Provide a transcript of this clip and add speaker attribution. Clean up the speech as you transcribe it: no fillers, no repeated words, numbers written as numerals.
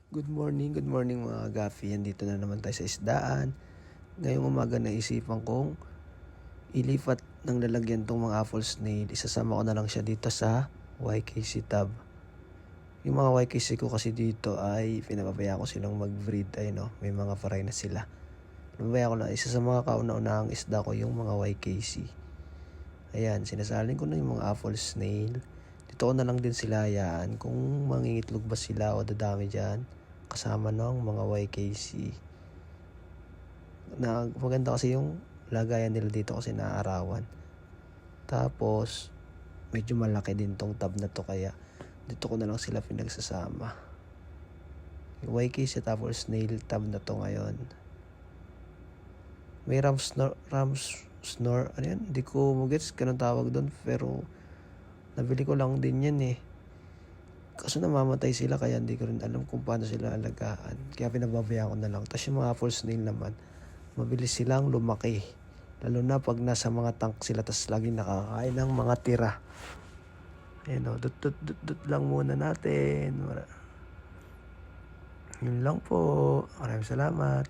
Speaker 1: Good morning mga gafi. Andito na naman tayo sa isdaan. Ngayong umaga naisipan kong ilipat ng lalagyan tong mga apple snail. Isasama ko na lang siya dito sa YKC tab. Yung mga YKC ko kasi dito ay pinapabaya ko silang mag-breed. Ay no, may mga paray na sila. Pinapabaya ko na isa sa mga kauna-unahang isda ko yung mga YKC. Ayan, sinasalin ko na yung mga apple snail. Dito ko na lang din sila hayaan kung mangingitlog ba sila o dadami dyan. Kasama ng mga YKC. Maganda kasi yung lagayan nila dito kasi naaarawan. Tapos, medyo malaki din tong tab na to kaya dito ko na lang sila pinagsasama. Yung YKC tapos snail tab na to ngayon. May snore, ano yan? Hindi ko magets ganun tawag doon pero nabili ko lang din yan eh. Kaso namamatay sila kaya hindi ko rin alam kung paano sila alagaan. Kaya pinababayaan ko na lang. Tapos yung mga apple snail naman, mabilis silang lumaki. Lalo na pag nasa mga tank sila tapos laging nakakain ng mga tira. Ayan o, dut lang muna natin. Yun lang po. Maraming salamat.